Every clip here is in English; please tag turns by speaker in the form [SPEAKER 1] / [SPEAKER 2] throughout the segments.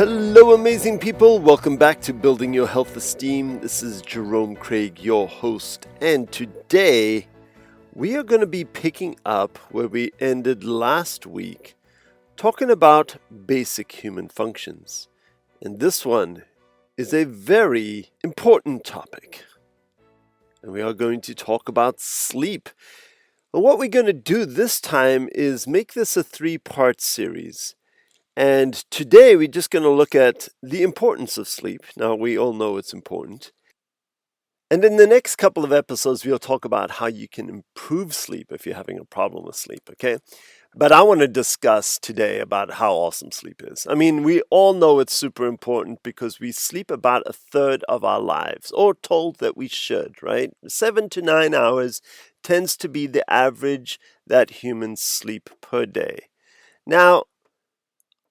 [SPEAKER 1] Hello, amazing people. Welcome back to Building Your Health Esteem. This is Jerome Craig, your host. And today we are going to be picking up where we ended last week, talking about basic human functions. And this one is a very important topic. And we are going to talk about sleep. And what we're going to do this time is make this a 3-part series. And today we're just going to look at the importance of sleep. Now, we all know it's important. And in the next couple of episodes, we'll talk about how you can improve sleep if you're having a problem with sleep, okay? But I want to discuss today about how awesome sleep is. I mean, we all know it's super important because we sleep about a third of our lives, or told that we should, right? 7 to 9 hours tends to be the average that humans sleep per day. Now,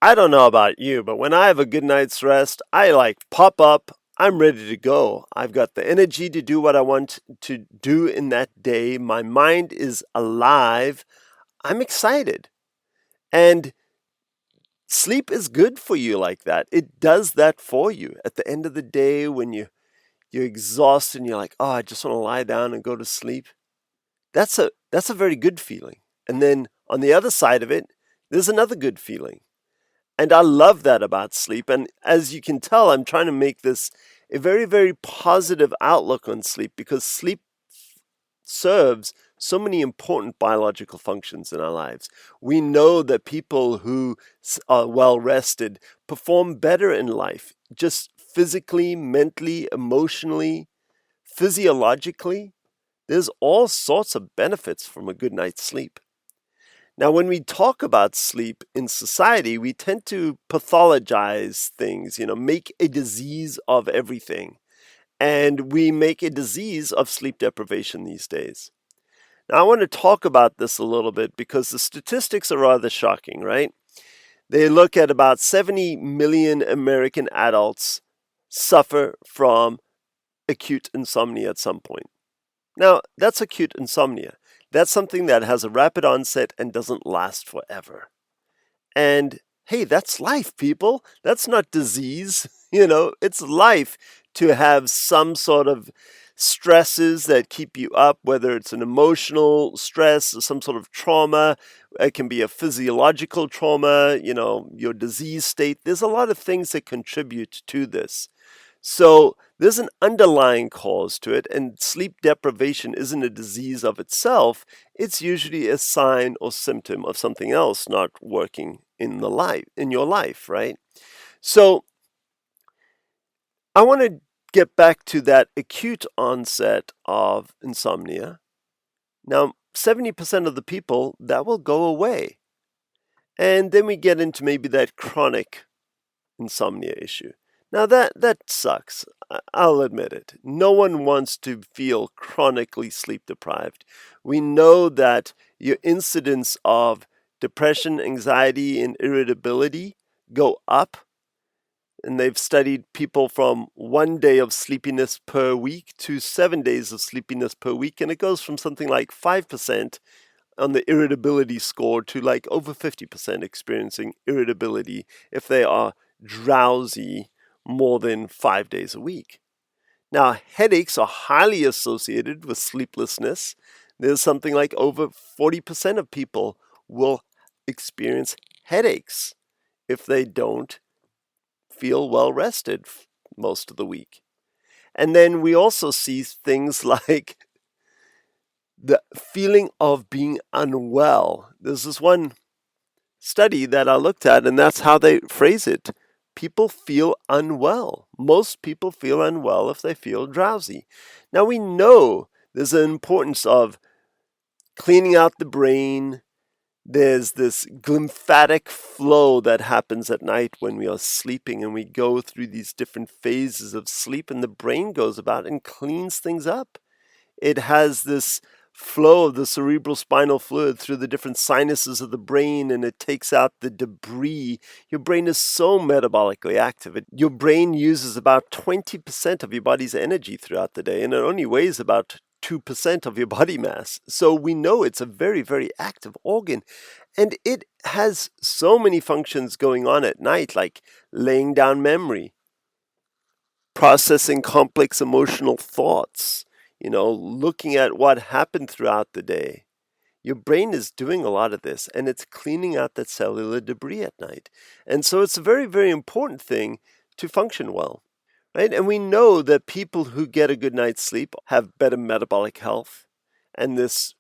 [SPEAKER 1] I don't know about you, but when I have a good night's rest, I pop up, I'm ready to go. I've got the energy to do what I want to do in that day. My mind is alive. I'm excited. And sleep is good for you like that. It does that for you. At the end of the day, when you're exhausted and you're like, oh, I just want to lie down and go to sleep. That's a very good feeling. And then on the other side of it, there's another good feeling. And I love that about sleep. And as you can tell, I'm trying to make this a very, very positive outlook on sleep because sleep serves so many important biological functions in our lives. We know that people who are well rested perform better in life, just physically, mentally, emotionally, physiologically. There's all sorts of benefits from a good night's sleep. Now, when we talk about sleep in society, we tend to pathologize things, make a disease of everything. And we make a disease of sleep deprivation these days. Now, I want to talk about this a little bit because the statistics are rather shocking, right? They look at about 70 million American adults suffer from acute insomnia at some point. Now, that's acute insomnia. That's something that has a rapid onset and doesn't last forever. And hey, that's life, people. That's not disease. It's life to have some sort of stresses that keep you up, whether it's an emotional stress or some sort of trauma. It can be a physiological trauma, your disease state. There's a lot of things that contribute to this. So there's an underlying cause to it, and sleep deprivation isn't a disease of itself. It's usually a sign or symptom of something else not working in your life, right? So I want to get back to that acute onset of insomnia. Now, 70% of the people, that will go away. And then we get into maybe that chronic insomnia issue. Now that sucks. I'll admit it. No one wants to feel chronically sleep deprived. We know that your incidence of depression, anxiety, and irritability go up. And they've studied people from 1 day of sleepiness per week to 7 days of sleepiness per week. And it goes from something like 5% on the irritability score to over 50% experiencing irritability if they are drowsy more than 5 days a week. Now, headaches are highly associated with sleeplessness. There's something like over 40% of people will experience headaches if they don't feel well rested most of the week. And then we also see things like the feeling of being unwell. There's this one study that I looked at, and that's how they phrase it. People feel unwell. Most people feel unwell if they feel drowsy. Now, we know there's an importance of cleaning out the brain. There's this glymphatic flow that happens at night when we are sleeping, and we go through these different phases of sleep, and the brain goes about and cleans things up. It has this flow of the cerebral spinal fluid through the different sinuses of the brain, and it takes out the debris. Your brain is so metabolically active. Your brain uses about 20% of your body's energy throughout the day, and it only weighs about 2% of your body mass. So we know it's a very, very active organ. And it has so many functions going on at night, like laying down memory, processing complex emotional thoughts, looking at what happened throughout the day. Your brain is doing a lot of this, and it's cleaning out that cellular debris at night. And so it's a very, very important thing to function well, right? And we know that people who get a good night's sleep have better metabolic health, and this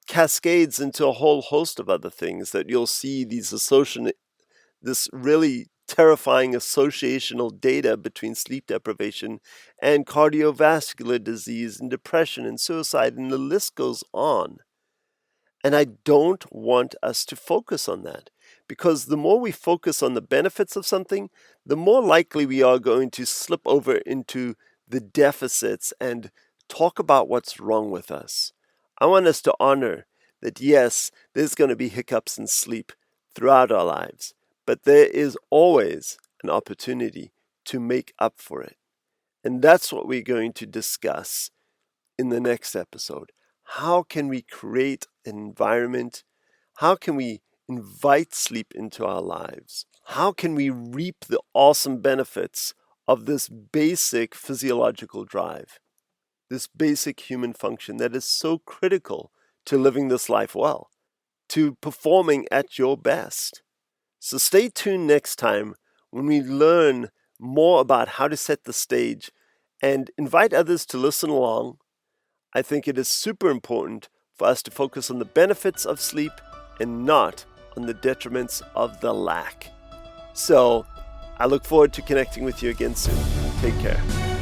[SPEAKER 1] cascades into a whole host of other things that you'll see this really terrifying associational data between sleep deprivation and cardiovascular disease and depression and suicide, and the list goes on. And I don't want us to focus on that, because the more we focus on the benefits of something, the more likely we are going to slip over into the deficits and talk about what's wrong with us. I want us to honor that, yes, there's going to be hiccups in sleep throughout our lives, but there is always an opportunity to make up for it. And that's what we're going to discuss in the next episode. How can we create an environment? How can we invite sleep into our lives? How can we reap the awesome benefits of this basic physiological drive, this basic human function that is so critical to living this life well, to performing at your best? So stay tuned next time when we learn more about how to set the stage and invite others to listen along. I think it is super important for us to focus on the benefits of sleep and not on the detriments of the lack. So I look forward to connecting with you again soon. Take care.